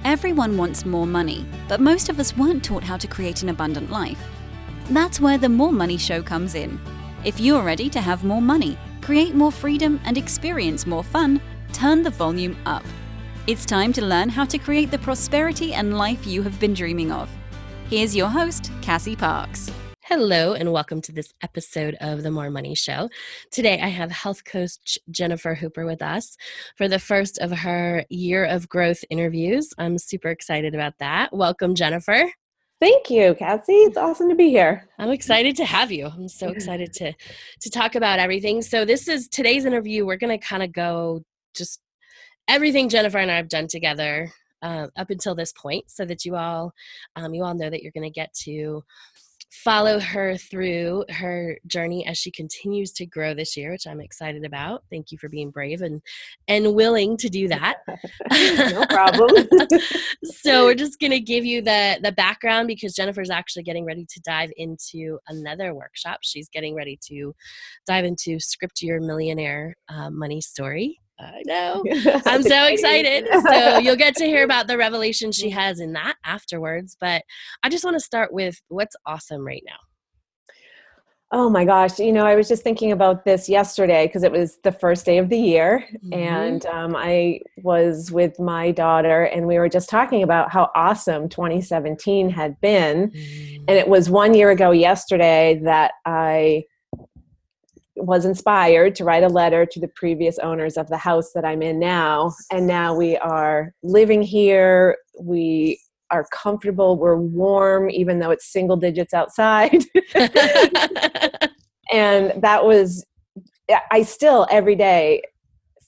Everyone wants more money, but most of us weren't taught how to create an abundant life. That's where the More Money Show comes in. If you're ready to have more money, create more freedom, and experience more fun, turn the volume up. It's time to learn how to create the prosperity and life you have been dreaming of. Here's your host, Cassie Parks. Hello, and welcome to this episode of the More Money Show. Today, I have health coach Jennifer Hooper with us for the first of her year of growth interviews. I'm super excited about that. Welcome, Jennifer. Thank you, Cassie. It's awesome to be here. I'm excited to have you. I'm so excited to talk about everything. So this is today's interview. We're going to kind of go just everything Jennifer and I have done together up until this point, so that you all know that you're going to get to follow her through her journey as she continues to grow this year, which I'm excited about. Thank you for being brave and willing to do that. No problem. So we're just going to give you the background, because Jennifer's actually getting ready to dive into another workshop. She's getting ready to dive into Script Your Millionaire Money Story. I know. I'm so excited. So you'll get to hear about the revelation she has in that afterwards. But I just want to start with what's awesome right now. Oh my gosh. I was just thinking about this yesterday because it was the first day of the year. Mm-hmm. And I was with my daughter and we were just talking about how awesome 2017 had been. Mm-hmm. And it was 1 year ago yesterday that I was inspired to write a letter to the previous owners of the house that I'm in now. And now we are living here. We are comfortable. We're warm, even though it's single digits outside. And I still every day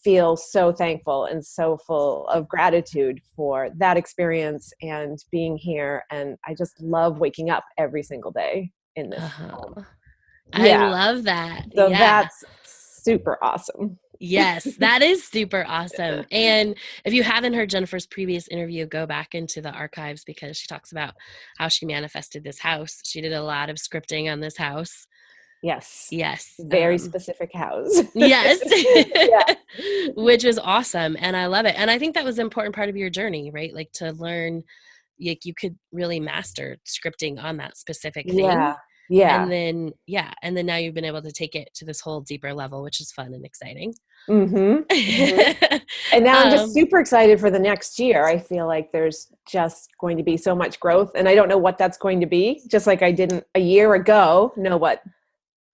feel so thankful and so full of gratitude for that experience and being here. And I just love waking up every single day in this home. I love that. So that's super awesome. Yes, that is super awesome. And if you haven't heard Jennifer's previous interview, go back into the archives, because she talks about how she manifested this house. She did a lot of scripting on this house. Yes. Yes. Very specific house. Yes. Which is awesome. And I love it. And I think that was an important part of your journey, right? Like to learn, like you could really master scripting on that specific thing. Yeah. And then now you've been able to take it to this whole deeper level, which is fun and exciting. Mm-hmm. Mm-hmm. And now I'm just super excited for the next year. I feel like there's just going to be so much growth, and I don't know what that's going to be. Just like I didn't a year ago know what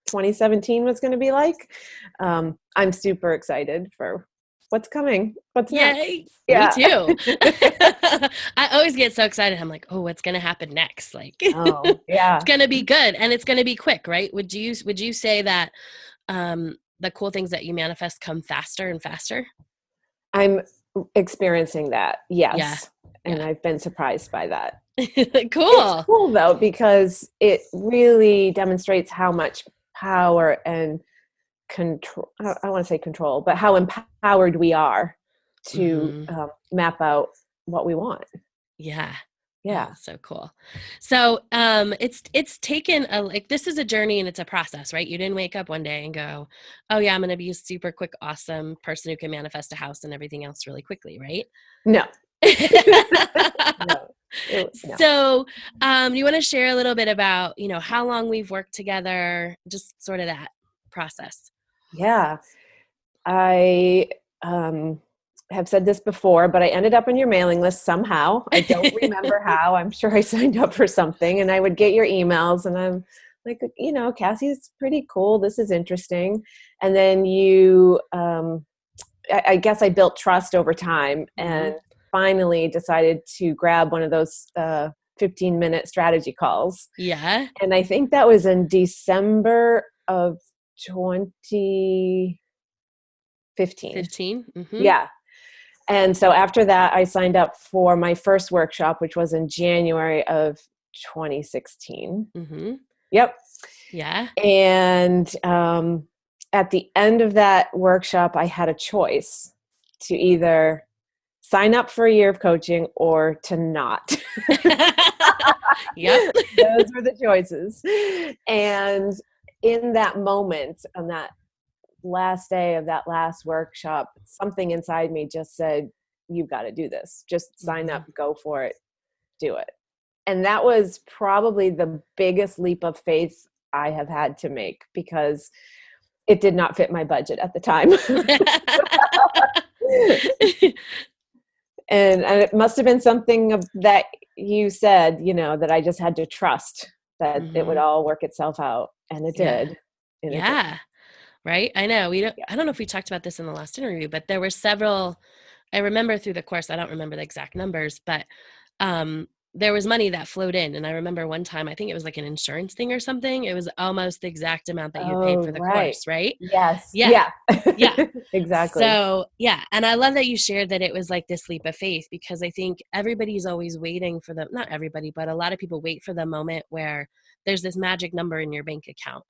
2017 was going to be like. I'm super excited for what's coming. What's next? Yeah. Me too. I always get so excited. I'm like, oh, what's going to happen next? Like, it's going to be good and it's going to be quick, right? Would you say that the cool things that you manifest come faster and faster? I'm experiencing that. Yes. Yeah. And I've been surprised by that. Cool. It's cool though, because it really demonstrates how much power and control, I want to say control, but how empowered we are to map out what we want. Yeah. So cool. So it's taken this is a journey and it's a process, right? You didn't wake up one day and go, oh yeah, I'm going to be a super quick, awesome person who can manifest a house and everything else really quickly, right? No. No. So you want to share a little bit about, how long we've worked together, just sort of that process? Yeah. I have said this before, but I ended up on your mailing list somehow. I don't remember how. I'm sure I signed up for something, and I would get your emails and I'm like, Cassie's pretty cool. This is interesting. And then you, I guess I built trust over time and finally decided to grab one of those 15-minute strategy calls. Yeah. And I think that was in December of 2015. Mm-hmm. Yeah. And so after that, I signed up for my first workshop, which was in January of 2016. Mm-hmm. Yep. Yeah. And at the end of that workshop, I had a choice to either sign up for a year of coaching or to not. Yep. Those were the choices. And in that moment, on that last day of that last workshop, something inside me just said, you've got to do this. Just sign up, go for it, do it. And that was probably the biggest leap of faith I have had to make, because it did not fit my budget at the time. And it must have been something that you said, that I just had to trust that it would all work itself out. And it did. And it did. Right. I know. I don't know if we talked about this in the last interview, but there were several, I remember through the course, I don't remember the exact numbers, but there was money that flowed in. And I remember one time, I think it was like an insurance thing or something. It was almost the exact amount that you paid for the course, right? Yes. Yeah. Exactly. So, and I love that you shared that it was like this leap of faith, because I think everybody's always waiting for not everybody, but a lot of people wait for the moment where there's this magic number in your bank account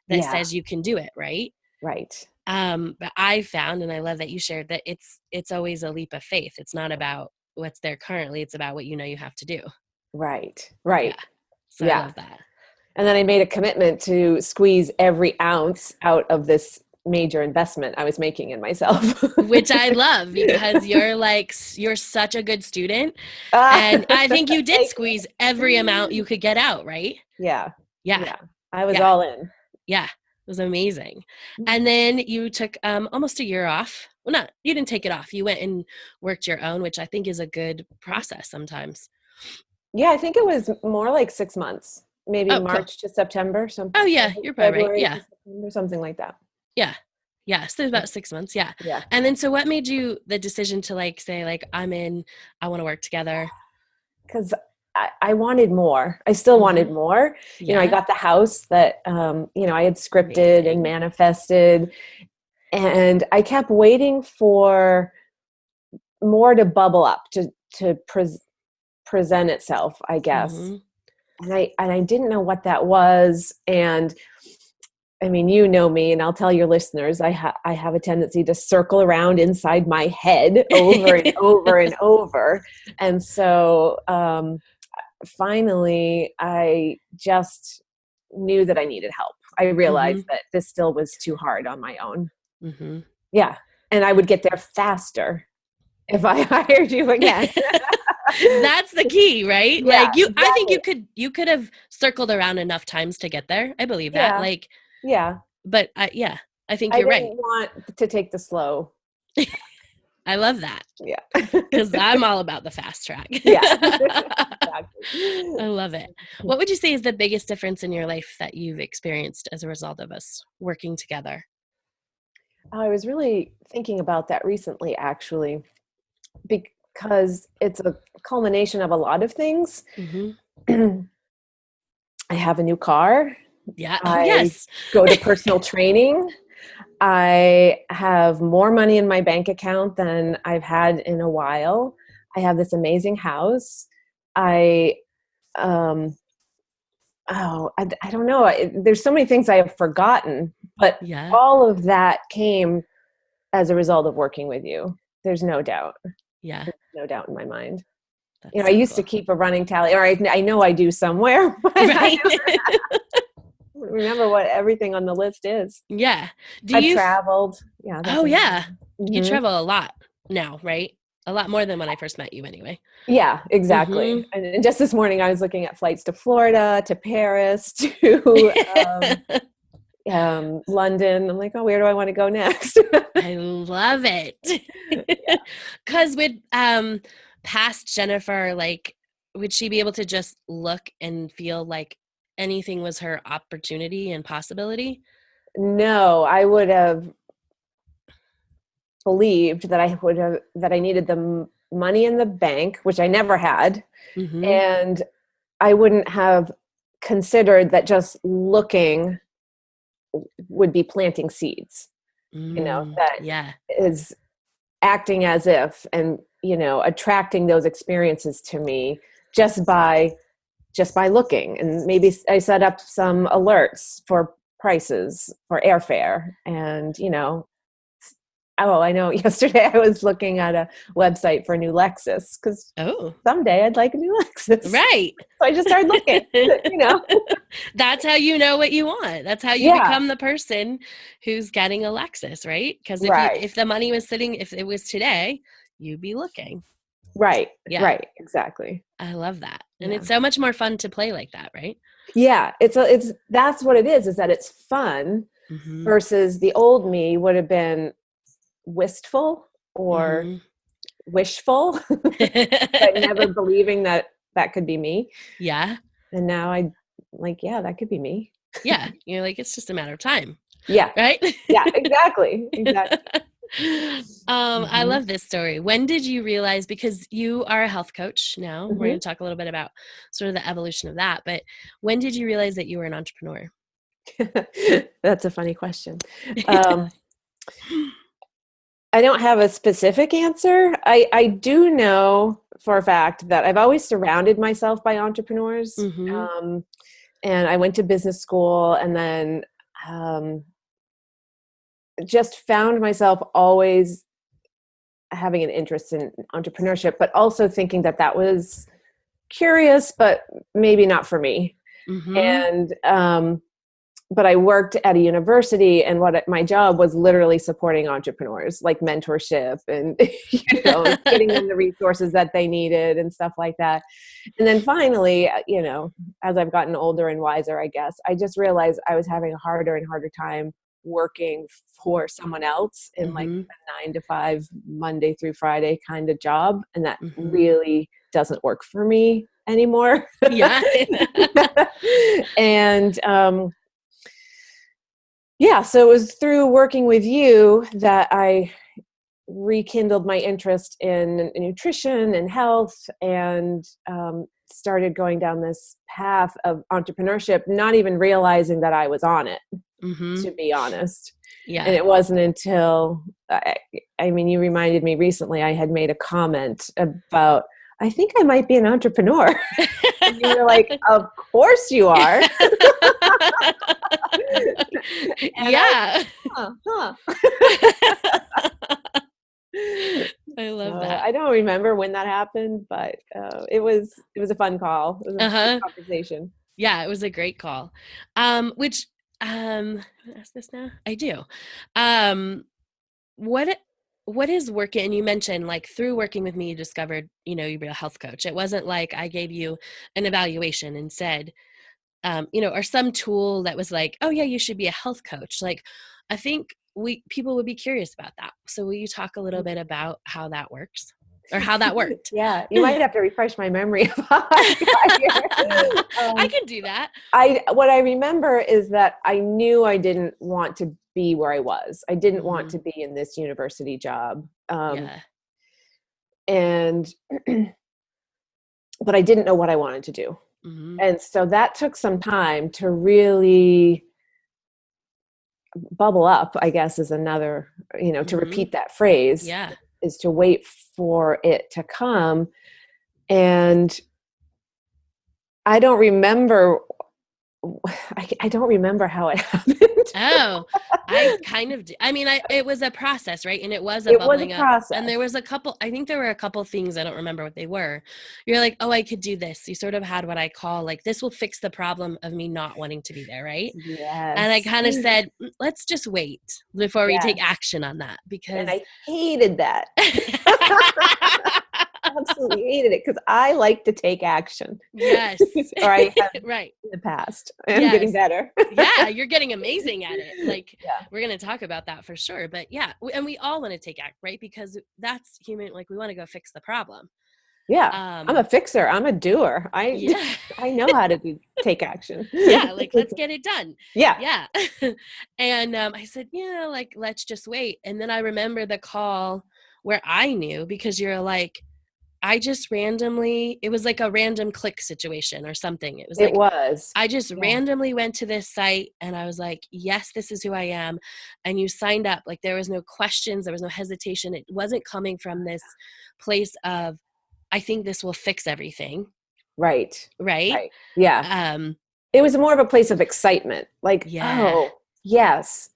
that says you can do it, right? Right. But I found, and I love that you shared, that it's always a leap of faith. It's not about what's there currently. It's about what you know you have to do. Right. Yeah. So I love that. And then I made a commitment to squeeze every ounce out of this major investment I was making in myself. Which I love, because you're such a good student. And I think you did squeeze every amount you could get out, right? Yeah. Yeah. I was all in. Yeah. It was amazing. And then you took almost a year off. Well, you didn't take it off. You went and worked your own, which I think is a good process sometimes. Yeah, I think it was more like 6 months, maybe March to September. Oh yeah, you're probably February right. Yeah. to September, something like that. Yeah. Yeah. So about 6 months. Yeah. Yeah. And then, so what made you the decision to say I want to work together? Because I wanted more. I still wanted more. Yeah. I got the house that, I had scripted and manifested, and I kept waiting for more to bubble up, to present itself, I guess. And I didn't know what that was. And I mean, you know me, and I'll tell your listeners, I have a tendency to circle around inside my head over and over and over. And so, finally, I just knew that I needed help. I realized that this still was too hard on my own. Yeah. And I would get there faster if I hired you again. That's the key, right? Yeah, exactly. I think you could have circled around enough times to get there. I believe that. But I think you're right. I didn't want to take the slow. I love that. Yeah. Because I'm all about the fast track. Yeah. Exactly. I love it. What would you say is the biggest difference in your life that you've experienced as a result of us working together? I was really thinking about that recently, actually, because it's a culmination of a lot of things. I have a new car. Yeah. I go to personal training. I have more money in my bank account than I've had in a while. I have this amazing house. I don't know. There's so many things I have forgotten, but all of that came as a result of working with you. There's no doubt. Yeah. There's no doubt in my mind. That's I used to keep a running tally, or I know I do somewhere. Right. Remember what everything on the list is. Yeah. I've traveled. Yeah. You travel a lot now, right? A lot more than when I first met you anyway. Yeah, exactly. And just this morning I was looking at flights to Florida, to Paris, to London. I'm like, oh, where do I want to go next? I love it. Because with past Jennifer, would she be able to just look and feel like anything was her opportunity and possibility? No, I would have believed that I needed the money in the bank, which I never had. And I wouldn't have considered that just looking would be planting seeds, that is acting as if, and, attracting those experiences to me just by looking. And maybe I set up some alerts for prices for airfare, and, I know yesterday I was looking at a website for a new Lexus, because someday I'd like a new Lexus. Right. So I just started looking, That's how you know what you want. That's how you become the person who's getting a Lexus, right? Because if the money was sitting, if it was today, you be looking. Right. Yeah. Right. Exactly. I love that. And Yeah. it's so much more fun to play like that, right? Yeah. That's what it is that it's fun Mm-hmm. versus the old me would have been wistful or wishful, but never believing that could be me. Yeah. And now I like, yeah, that could be me. Yeah. You're like, it's just a matter of time. Yeah. Right? Yeah, exactly. Exactly. I love this story. When did you realize, because you are a health coach now, we're going to talk a little bit about sort of the evolution of that, but when did you realize that you were an entrepreneur? That's a funny question. I don't have a specific answer. I do know for a fact that I've always surrounded myself by entrepreneurs. And I went to business school and then just found myself always having an interest in entrepreneurship, but also thinking that was curious, but maybe not for me. And but I worked at a university, and my job was literally supporting entrepreneurs, like mentorship and getting them the resources that they needed and stuff like that. And then finally, as I've gotten older and wiser, I guess, I just realized I was having a harder and harder time working for someone else in like a 9 to 5, Monday through Friday kind of job. And that really doesn't work for me anymore. Yeah. And, so it was through working with you that I rekindled my interest in nutrition and health, and started going down this path of entrepreneurship, not even realizing that I was on it, to be honest. Yeah. And it wasn't until, you reminded me recently, I had made a comment about, I think I might be an entrepreneur. And you were like, of course you are. Yeah. I love that. I don't remember when that happened, but it was a fun call. It was a fun conversation. Yeah, it was a great call. Which ask this now? I do. What is working? And you mentioned, like, through working with me, you discovered, you were a health coach. It wasn't like I gave you an evaluation and said, or some tool that was like, oh yeah, you should be a health coach. Like, I think people would be curious about that. So will you talk a little bit about how that works, or how that worked? Yeah, you might have to refresh my memory of how I got here. I can do that. What I remember is that I knew I didn't want to be where I was. I didn't want to be in this university job. And but I didn't know what I wanted to do. And so that took some time to really bubble up, I guess, is another, to repeat that phrase, is to wait for it to come. And I don't remember how it happened. Oh, I kind of do. I mean, it was a process, right? And it was a bubbling up. And there was I think there were a couple things, I don't remember what they were. You're like, oh, I could do this. You sort of had what I call, like, this will fix the problem of me not wanting to be there, right? Yes. And I kind of said, let's just wait before we take action on that, because. And I hated that. Absolutely hated it, because I like to take action. Yes. Or I have right. in the past. I'm getting better. Yeah, you're getting amazing at it. Like, we're going to talk about that for sure. But yeah, and we all want to take action, right? Because that's human. Like, we want to go fix the problem. Yeah. I'm a fixer. I'm a doer. I know how to take action. Yeah. Like, let's get it done. Yeah. Yeah. And I said, like, let's just wait. And then I remember the call where I knew, because you're like, I just randomly, it was like a random click situation or something. It was. I just randomly went to this site and I was like, yes, this is who I am. And you signed up. Like, there was no questions. There was no hesitation. It wasn't coming from this place of, I think this will fix everything. Right. Yeah. It was more of a place of excitement. Like, oh, yes,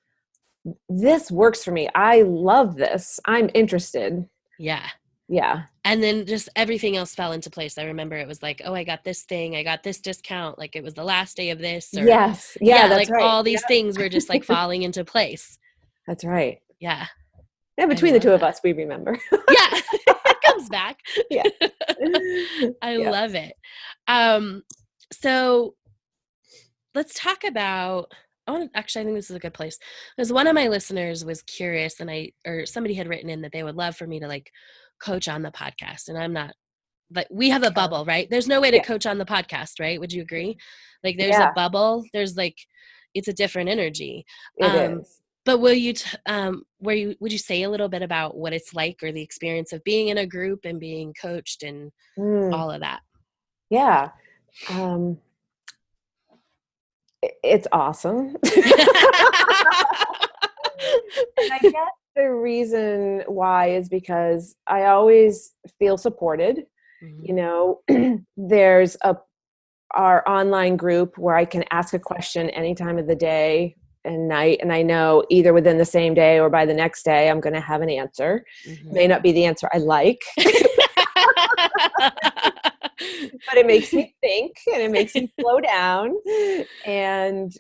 this works for me. I love this. I'm interested. Yeah. Yeah. And then just everything else fell into place. I remember it was like, oh, I got this thing. I got this discount. Like, it was the last day of this. Or, yes. Yeah. That's like, right. All these things were just like falling into place. That's right. Yeah. And between the two of us, we remember. Yeah. comes back. Yeah. I Yeah. love it. So let's talk about, actually, I think this is a good place, because one of my listeners was curious, and or somebody had written in that they would love for me to like coach on the podcast. And I'm not, like, we have a bubble, right? There's no way to Yeah. coach on the podcast, right? Would you agree? Like, there's a Yeah, bubble. There's like, it's a different energy. it is. But would you say a little bit about what it's like, or the experience of being in a group and being coached and Mm, all of that? yeah. It's awesome. And I guess the reason why is because I always feel supported. You know, there's our online group where I can ask a question any time of the day and night, and I know either within the same day or by the next day I'm going to have an answer. May not be the answer I like, but it makes me think and it makes me slow down. And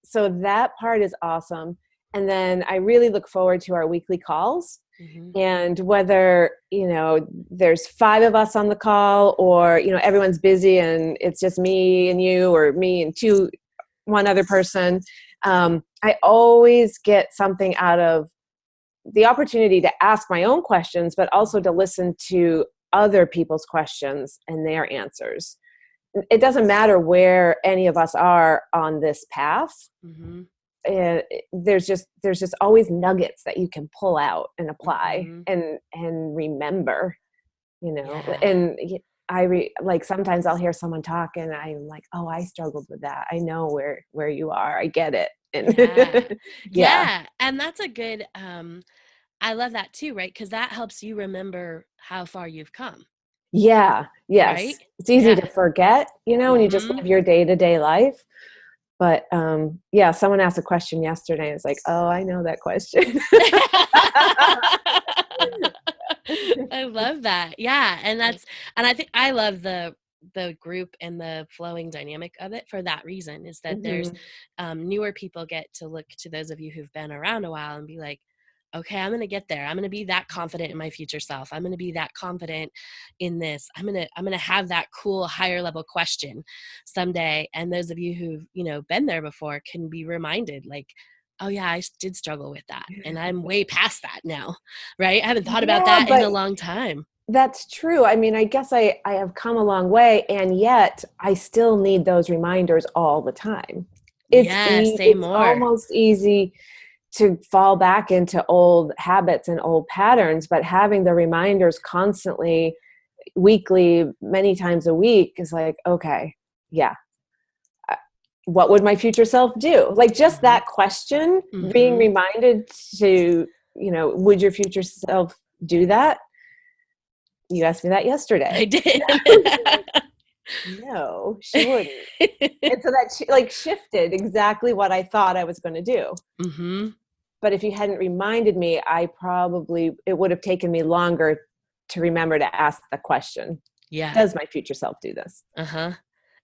so that part is awesome. And then I really look forward to our weekly calls. And whether, there's 5 of us on the call, or, everyone's busy and it's just me and you, or me and one other person, I always get something out of the opportunity to ask my own questions, but also to listen to other people's questions and their answers. It doesn't matter where any of us are on this path. There's just always nuggets that you can pull out and apply and remember, and like sometimes I'll hear someone talk and I'm like, oh, I struggled with that. I know where you are. I get it. And yeah. And that's a good, I love that too, right? Because that helps you remember how far you've come. Yeah. Yes. Right? It's easy to forget, when you just live your day-to-day life. But someone asked a question yesterday. It's like, oh, I know that question. I love that. Yeah. And I think I love the group and the flowing dynamic of it for that reason, is that there's newer people get to look to those of you who've been around a while and be like, okay, I'm going to get there. I'm going to be that confident in my future self. I'm going to be that confident in this. I'm going to have that cool higher level question someday. And those of you who've, been there before can be reminded, like, oh yeah, I did struggle with that. And I'm way past that now, right? I haven't thought about that in a long time. That's true. I mean, I guess I have come a long way, and yet I still need those reminders all the time. It's almost easy to fall back into old habits and old patterns, but having the reminders constantly, weekly, many times a week is like, okay, yeah. What would my future self do? Like just that question, being reminded to, would your future self do that? You asked me that yesterday. I did. No, she wouldn't. And so that shifted exactly what I thought I was going to do. But if you hadn't reminded me, it would have taken me longer to remember to ask the question. Yeah. Does my future self do this?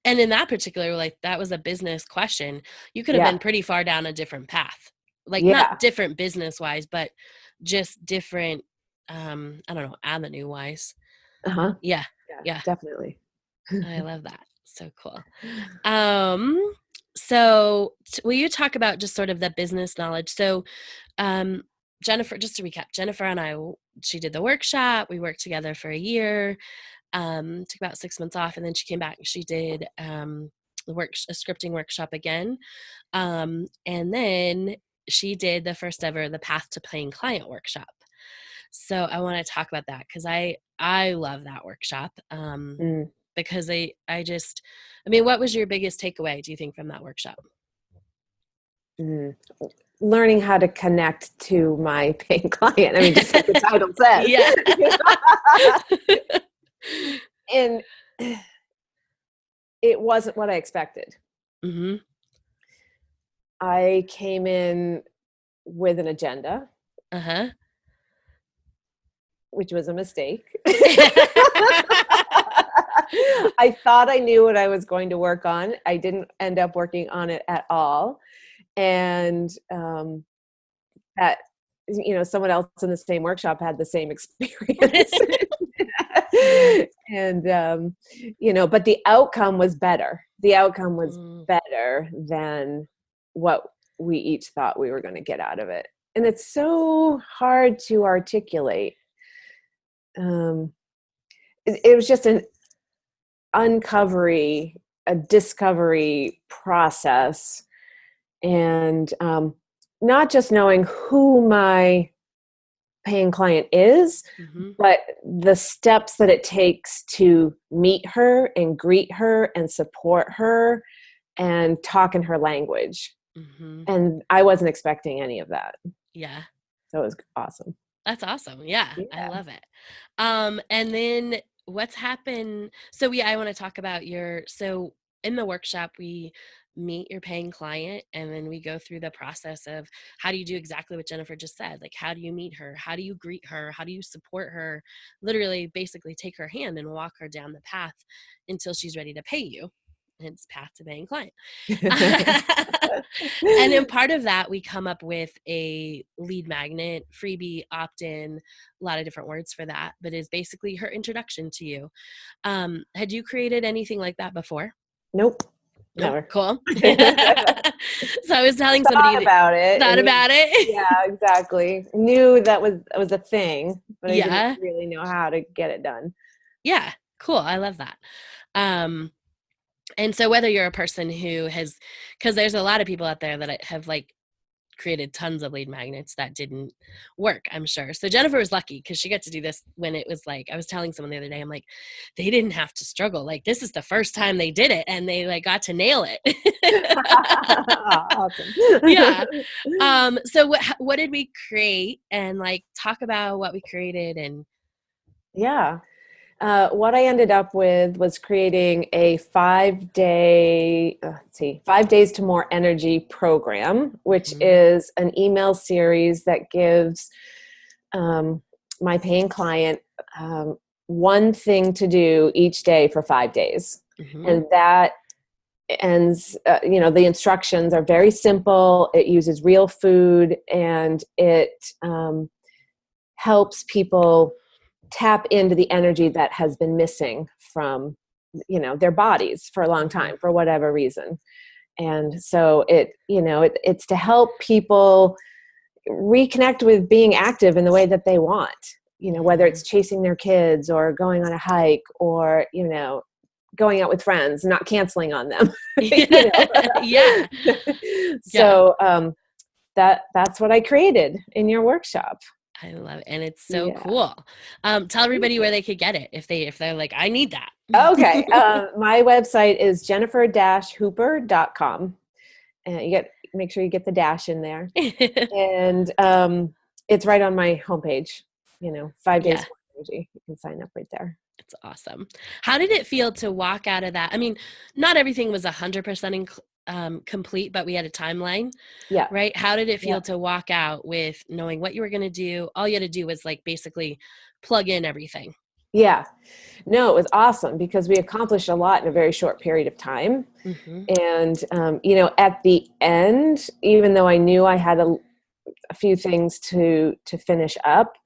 And in that particular, like, that was a business question. You could have been pretty far down a different path. Like, not different business wise, but just different, I don't know, avenue wise. Yeah, definitely. I love that. So cool. So will you talk about just sort of the business knowledge? So, Jennifer, just to recap, Jennifer and she did the workshop. We worked together for a year, took about 6 months off, and then she came back and she did, a scripting workshop again. And then she did the first ever, the Path to Paying Client workshop. So I want to talk about that, because I love that workshop. Because what was your biggest takeaway, do you think, from that workshop? Learning how to connect to my paying client. I mean, just like the title says. And it wasn't what I expected. I came in with an agenda, which was a mistake. I thought I knew what I was going to work on. I didn't end up working on it at all. And that someone else in the same workshop had the same experience. And, but the outcome was better. The outcome was better than what we each thought we were going to get out of it. And it's so hard to articulate. It was just a discovery process. And not just knowing who my paying client is, but the steps that it takes to meet her and greet her and support her and talk in her language. And I wasn't expecting any of that. Yeah. So it was awesome. That's awesome. Yeah. I love it. And then what's happened? So I want to talk about so in the workshop, we meet your paying client, and then we go through the process of how do you do exactly what Jennifer just said? Like, how do you meet her? How do you greet her? How do you support her? Literally, basically take her hand and walk her down the path until she's ready to pay you. Hence path to paying client. And then part of that, we come up with a lead magnet, freebie, opt-in, a lot of different words for that, but is basically her introduction to you. Had you created anything like that before? Nope. Never. Cool. So I was telling somebody about it. Thought about it. Yeah, exactly. Knew that was a thing, but I didn't really know how to get it done. Yeah. Cool. I love that. And so whether you're a person who has, because there's a lot of people out there that have like created tons of lead magnets that didn't work, I'm sure. So Jennifer was lucky because she got to do this when it was like, I was telling someone the other day, I'm like, they didn't have to struggle. Like, this is the first time they did it and they like got to nail it. Awesome. Yeah. So what did we create, and like talk about what we created? And yeah. What I ended up with was creating a 5 days to More Energy program, which is an email series that gives my paying client one thing to do each day for 5 days. And that ends, the instructions are very simple. It uses real food, and it helps people tap into the energy that has been missing from, their bodies for a long time, for whatever reason. And so it's to help people reconnect with being active in the way that they want, whether it's chasing their kids or going on a hike or, going out with friends, not canceling on them. Yeah. So that's what I created in your workshop. I love it. And it's so cool. Tell everybody where they could get it if they're like, I need that. Okay. My website is jennifer-hooper.com. And make sure you get the dash in there. And it's right on my homepage, 5 days more energy. You can sign up right there. It's awesome. How did it feel to walk out of that? I mean, not everything was 100% complete, but we had a timeline. Yeah. Right. How did it feel to walk out with knowing what you were going to do? All you had to do was like basically plug in everything. Yeah. No, it was awesome because we accomplished a lot in a very short period of time. And, at the end, even though I knew I had a few things to finish up,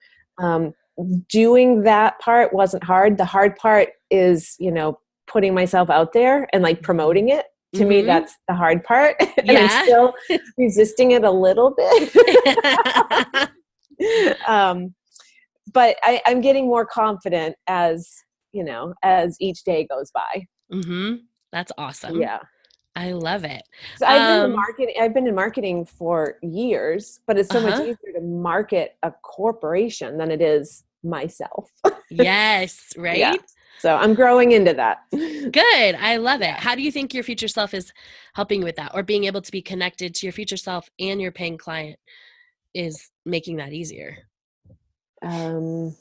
doing that part wasn't hard. The hard part is, putting myself out there and like promoting it. To me, that's the hard part. And I'm still resisting it a little bit. But I'm getting more confident as each day goes by. That's awesome. Yeah. I love it. So I've been in marketing for years, but it's so much easier to market a corporation than it is myself. Yes. Right. Yeah. So I'm growing into that. Good. I love it. How do you think your future self is helping with that, or being able to be connected to your future self and your paying client is making that easier? Well,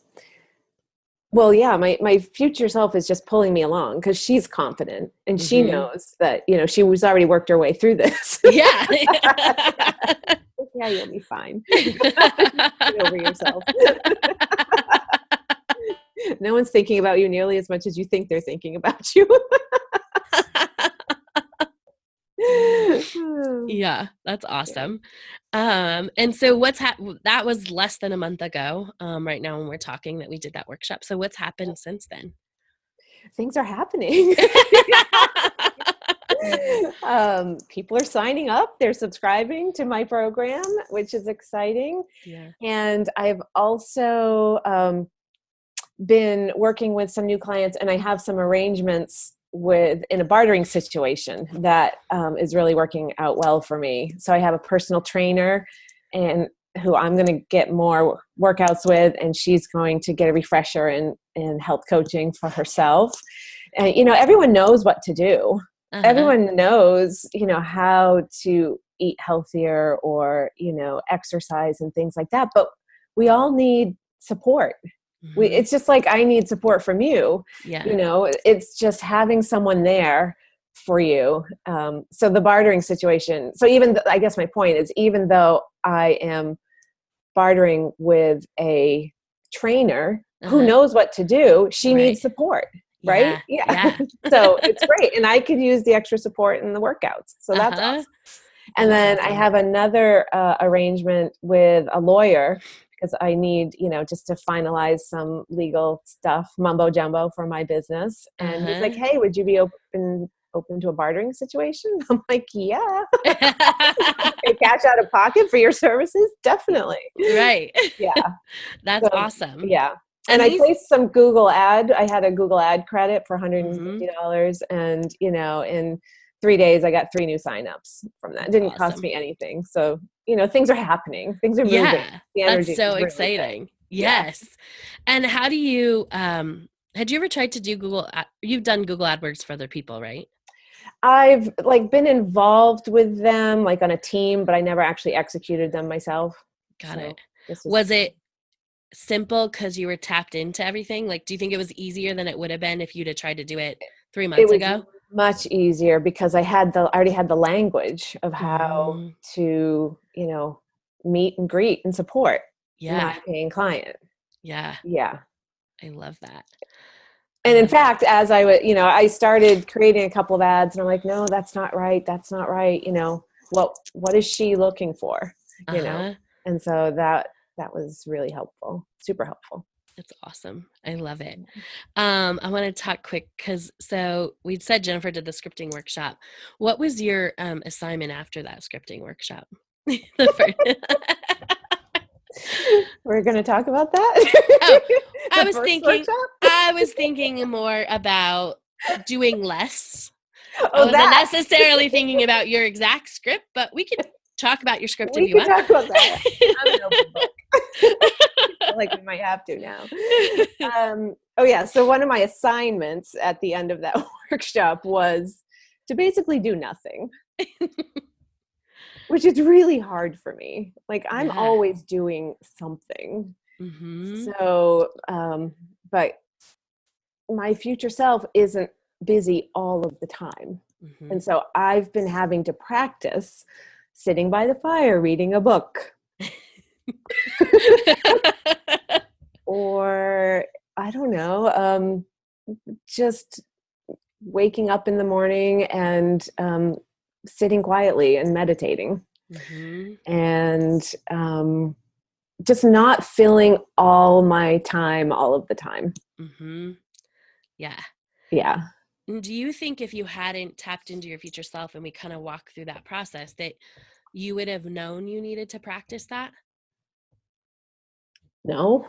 yeah, my future self is just pulling me along because she's confident and she knows that, she was already worked her way through this. Yeah. Yeah, you'll be fine. Get over yourself. No one's thinking about you nearly as much as you think they're thinking about you. Yeah, that's awesome. And so that was less than a month ago, right now when we're talking that we did that workshop. So what's happened since then? Things are happening. People are signing up. They're subscribing to my program, which is exciting. Yeah. And I've also been working with some new clients, and I have some arrangements in a bartering situation that is really working out well for me. So I have a personal trainer and who I'm going to get more workouts with, and she's going to get a refresher in health coaching for herself. And, everyone knows what to do. Everyone knows, how to eat healthier or, exercise and things like that. But we all need support. It's just like I need support from you. Yeah. It's just having someone there for you. So the bartering situation. So I guess my point is, even though I am bartering with a trainer who knows what to do, she needs support. Right? Yeah. So it's great. And I could use the extra support in the workouts. So that's awesome. And then I have another arrangement with a lawyer because I need, just to finalize some legal stuff, mumbo jumbo for my business. And he's like, hey, would you be open to a bartering situation? I'm like, yeah. Cash out of pocket for your services? Definitely. Right. Yeah. That's awesome. Yeah. And I placed some Google ad. I had a Google ad credit for $150. And, in 3 days, I got 3 new signups from that. It didn't cost me anything. So, things are happening. Things are moving. Yeah. That's so exciting. Yes. Yeah. And how do you, had you ever tried to do you've done Google AdWords for other people, right? I've been involved with them on a team, but I never actually executed them myself. Got it. Was it simple because you were tapped into everything? Do you think it was easier than it would have been if you'd have tried to do it 3 months ago? Much easier because I already had the language of how to, meet and greet and support my paying client. Yeah. Yeah. I love that. And in fact, as I started creating a couple of ads and I'm like, no, that's not right. That's not right. What is she looking for? And so that was really helpful, super helpful. That's awesome. I love it. I want to talk quick so we said Jennifer did the scripting workshop. What was your assignment after that scripting workshop? We're going to talk about that? Oh, I was thinking more about doing less. I wasn't necessarily thinking about your exact script, but we could talk about your script if you want. We could talk about that. I'm an open book. I feel like we might have to now. So one of my assignments at the end of that workshop was to basically do nothing, which is really hard for me. I'm always doing something. So, but my future self isn't busy all of the time. And so I've been having to practice sitting by the fire, reading a book. Or I don't know, just waking up in the morning and sitting quietly and meditating, and just not filling all my time all of the time. Yeah. Do you think if you hadn't tapped into your future self and we kind of walk through that process that you would have known you needed to practice that? No.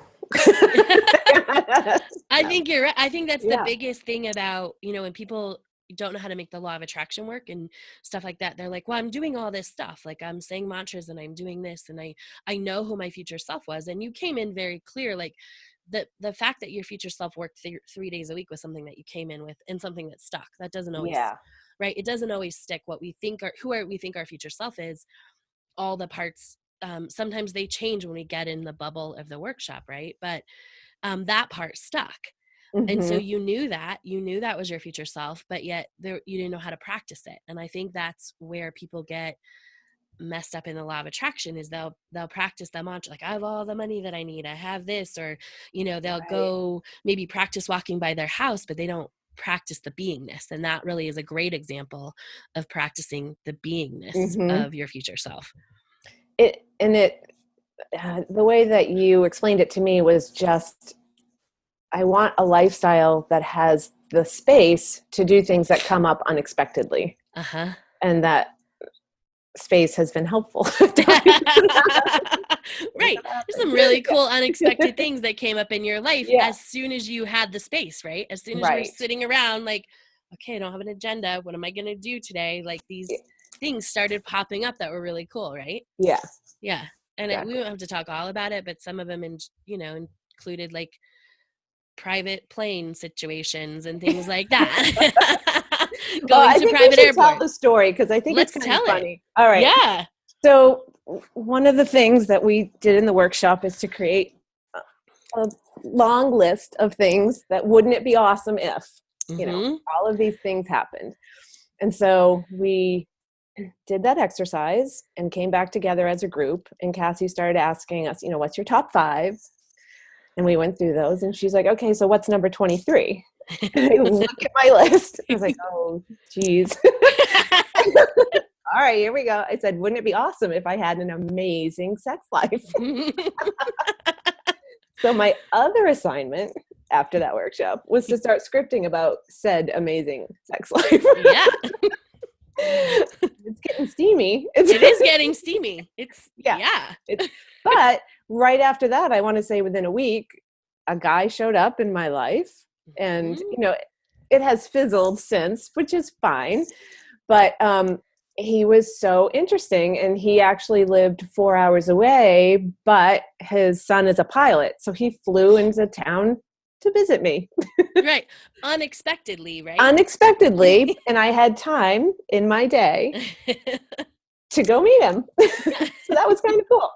I think you're right. I think that's the biggest thing about, when people don't know how to make the law of attraction work and stuff like that. They're like, well, I'm doing all this stuff. I'm saying mantras and I'm doing this and I know who my future self was. And you came in very clear, the fact that your future self worked 3 days a week was something that you came in with and something that stuck. That doesn't always, right? It doesn't always stick what we think we think our future self is. All the parts, sometimes they change when we get in the bubble of the workshop, right? But that part stuck. And so you knew that was your future self, but yet you didn't know how to practice it. And I think that's where people get messed up in the law of attraction is they'll practice the mantra, I have all the money that I need, I have this, or they'll go maybe practice walking by their house, but they don't practice the beingness. And that really is a great example of practicing the beingness Mm-hmm. of your future self. The way that you explained it to me was just, I want a lifestyle that has the space to do things that come up unexpectedly. Uh-huh. And that space has been helpful. Right. There's some really cool unexpected things that came up in your life as soon as you had the space, right? As soon as you were sitting around like, okay, I don't have an agenda. What am I going to do today? Like these things started popping up that were really cool, right? Yeah. Yeah. And we don't have to talk all about it, but some of them, included like private plane situations and things like that. Going to private airport. Tell the story because I think it's kind of funny. All right. Yeah. So one of the things that we did in the workshop is to create a long list of things that wouldn't it be awesome if, all of these things happened. And so we did that exercise and came back together as a group, and Cassie started asking us, what's your top 5? And we went through those, and she's like, okay, so what's number 23? And I look at my list. I was like, oh, geez. All right, here we go. I said, wouldn't it be awesome if I had an amazing sex life? So my other assignment after that workshop was to start scripting about said amazing sex life. Yeah. It's getting steamy. It is getting steamy. But right after that, I want to say within a week, a guy showed up in my life, and it has fizzled since, which is fine. But he was so interesting, and he actually lived 4 hours away, but his son is a pilot, so he flew into town to visit me. Right. Unexpectedly, right? Unexpectedly. And I had time in my day to go meet him. So that was kind of cool.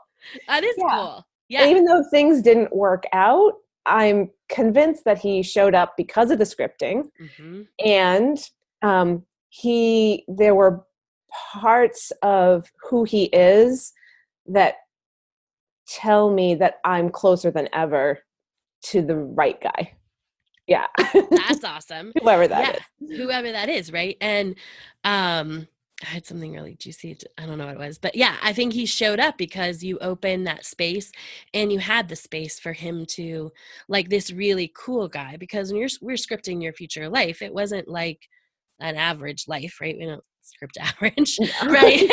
That is cool. Yeah. And even though things didn't work out, I'm convinced that he showed up because of the scripting. Mm-hmm. And there were parts of who he is that tell me that I'm closer than ever to the right guy. Yeah. That's awesome. Whoever that is. Whoever that is, right? And I had something really juicy. I don't know what it was. But yeah, I think he showed up because you opened that space and you had the space for him to, like, this really cool guy. Because when we're scripting your future life, it wasn't like an average life, right? We don't script average, right?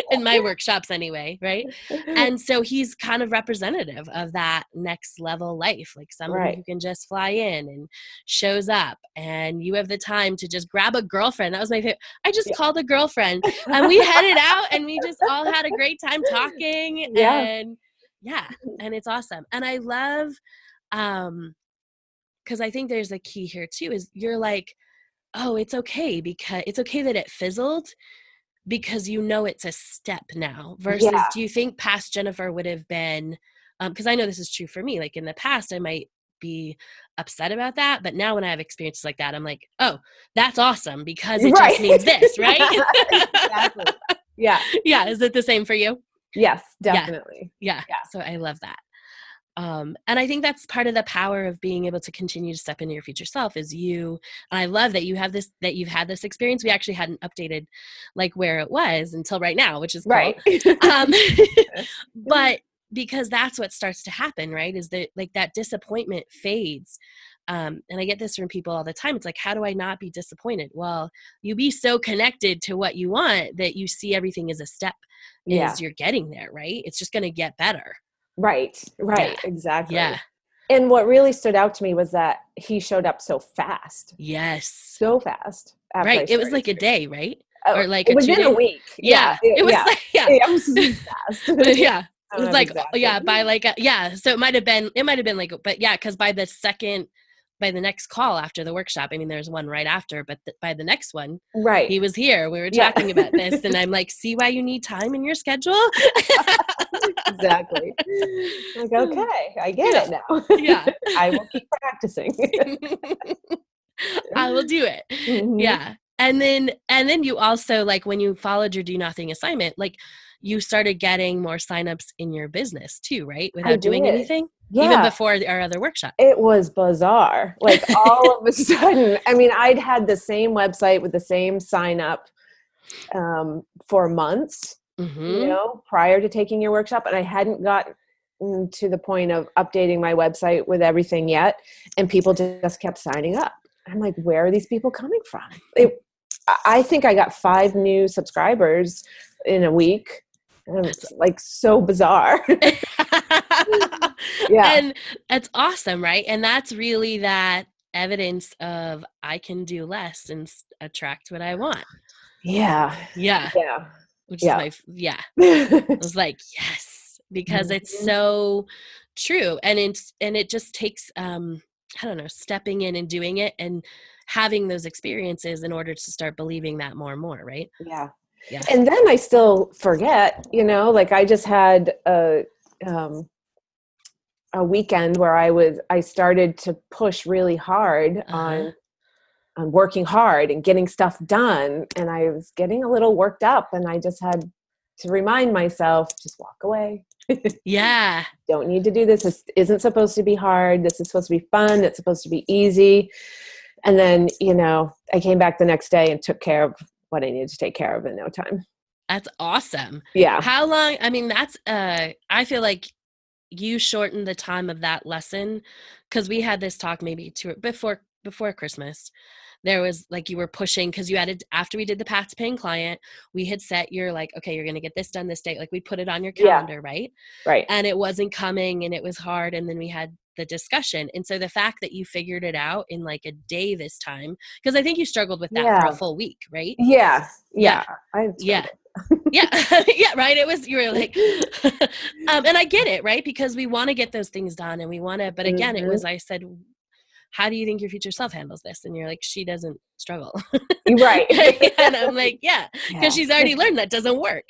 In my workshops anyway, right? And so he's kind of representative of that next level life, like somebody who can just fly in and shows up, and you have the time to just grab a girlfriend. That was my favorite. I just called a girlfriend, and we headed out, and we just all had a great time talking, and it's awesome. And I love, because I think there's a key here too, is you're like, oh, it's okay, because it's okay that it fizzled, because it's a step now, versus do you think past Jennifer would have been, because I know this is true for me, like in the past I might be upset about that, but now when I have experiences like that, I'm like, oh, that's awesome, because it just means this, right? Exactly. Yeah. Is it the same for you? Yes, definitely. Yeah. So I love that. And I think that's part of the power of being able to continue to step into your future self is and I love that you've had this experience. We actually hadn't updated like where it was until right now, which is cool. Right. But because that's what starts to happen, right? Is that like that disappointment fades. And I get this from people all the time. It's like, how do I not be disappointed? Well, you be so connected to what you want that you see everything as a step as you're getting there, right? It's just going to get better. Right. Exactly. Yeah. And what really stood out to me was that he showed up so fast. Yes. So fast. Right. It was like a day, right? Or like within a week. Yeah. It was like, it was fast. Yeah. It was like, by like, so it might've been like, but cause by the next call after the workshop, I mean, there's one right after, but by the next one, he was here. We were talking about this, and I'm like, see why you need time in your schedule? Exactly. Like, okay, I get it now. Yeah. I will keep practicing. I will do it. Mm-hmm. Yeah. And then you also, like, when you followed your Do Nothing assignment, like, you started getting more signups in your business too, right? Without doing anything? even Yeah. before our other workshop. It was bizarre. Like all of a sudden, I mean, I'd had the same website with the same sign up for months, prior to taking your workshop. And I hadn't gotten to the point of updating my website with everything yet. And people just kept signing up. I'm like, where are these people coming from? I think I got 5 new subscribers in a week. And it's like so bizarre. Yeah. And that's awesome, right? And that's really that evidence of I can do less and attract what I want. Yeah. Yeah. Yeah. Which is I was like, yes, because it's so true. And it just takes, I don't know, stepping in and doing it and having those experiences in order to start believing that more and more, right? Yeah. Yeah. And then I still forget, like I just had a weekend where I started to push really hard on working hard and getting stuff done. And I was getting a little worked up, and I just had to remind myself, just walk away. Yeah. Don't need to do this. This isn't supposed to be hard. This is supposed to be fun. It's supposed to be easy. And then, I came back the next day and took care of what I needed to take care of in no time. That's awesome. Yeah. How long? I mean, that's, I feel like you shortened the time of that lesson, because we had this talk maybe before Christmas. There was like, you were pushing because you had after we did the path to paying client, we had set your like, okay, you're going to get this done this date. Like we put it on your calendar, right? Right. And it wasn't coming and it was hard. And then we had the discussion. And so the fact that you figured it out in like a day this time, because I think you struggled with that for a full week, right? Yeah. Yeah. Yeah. Yeah. Right. It was, you were like, and I get it, right? Because we want to get those things done and we want to, but again, it was, I said, how do you think your future self handles this? And you're like, she doesn't struggle. Right. And I'm like, yeah, because she's already learned that doesn't work.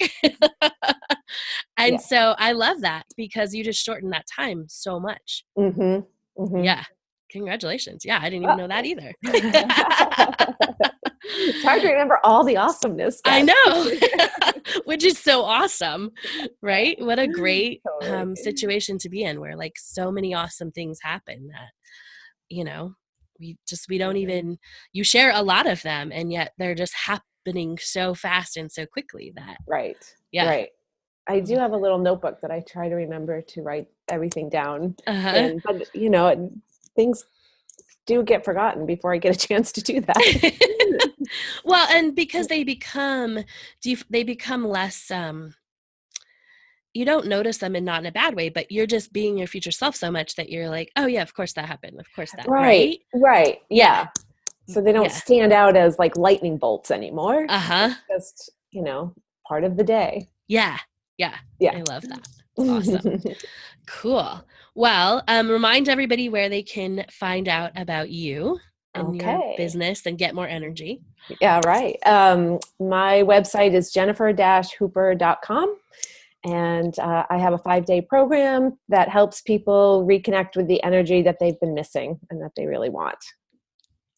And so I love that because you just shortened that time so much. Yeah. Congratulations. Yeah. I didn't even know that either. It's hard to remember all the awesomeness. I know, which is so awesome, right? What a great situation to be in, where like so many awesome things happen that, we don't even, you share a lot of them and yet they're just happening so fast and so quickly that. Right. Yeah. Right. I do have a little notebook that I try to remember to write everything down. But things do get forgotten before I get a chance to do that. Well, and because they become less, you don't notice them, and not in a bad way, but you're just being your future self so much that you're like, oh yeah, of course that happened. Of course that. Right. Right. Yeah. So they don't stand out as like lightning bolts anymore. Just, part of the day. Yeah. I love that. Awesome. Cool. Well, remind everybody where they can find out about you and your business and get more energy. Yeah, right. My website is jennifer-hooper.com. And I have a 5-day program that helps people reconnect with the energy that they've been missing and that they really want.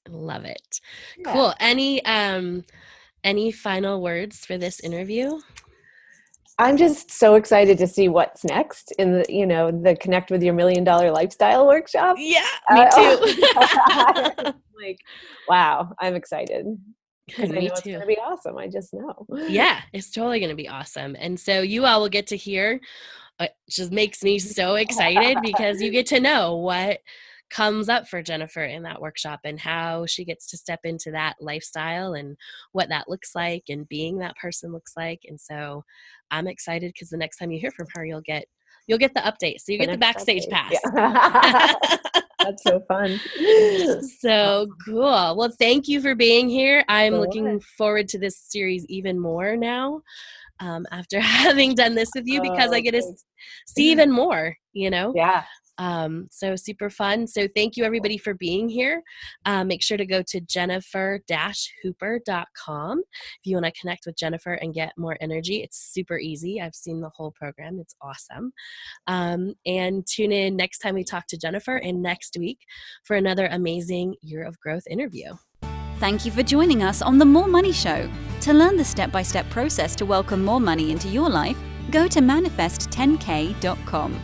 Love it. Yeah. Cool. Any final words for this interview? I'm just so excited to see what's next in the Connect with Your $1 Million Lifestyle workshop. Yeah, me too. Like, wow, I'm excited. Because I know it's going to be awesome. I just know. Yeah, it's totally going to be awesome. And so you all will get to hear, it just makes me so excited because you get to know what comes up for Jennifer in that workshop and how she gets to step into that lifestyle and what that looks like and being that person looks like. And so I'm excited because the next time you hear from her, you'll get the update. So you get the backstage pass. Yeah. That's so fun. So cool. Well, thank you for being here. I'm looking forward to this series even more now after having done this with you because I get to see even more, Yeah. So super fun. So thank you everybody for being here. Make sure to go to jennifer-hooper.com if you want to connect with Jennifer and get more energy. It's super easy. I've seen the whole program. It's awesome. And tune in next time we talk to Jennifer and next week for another amazing Year of Growth interview. Thank you for joining us on The More Money Show. To learn the step-by-step process to welcome more money into your life, go to manifest10k.com.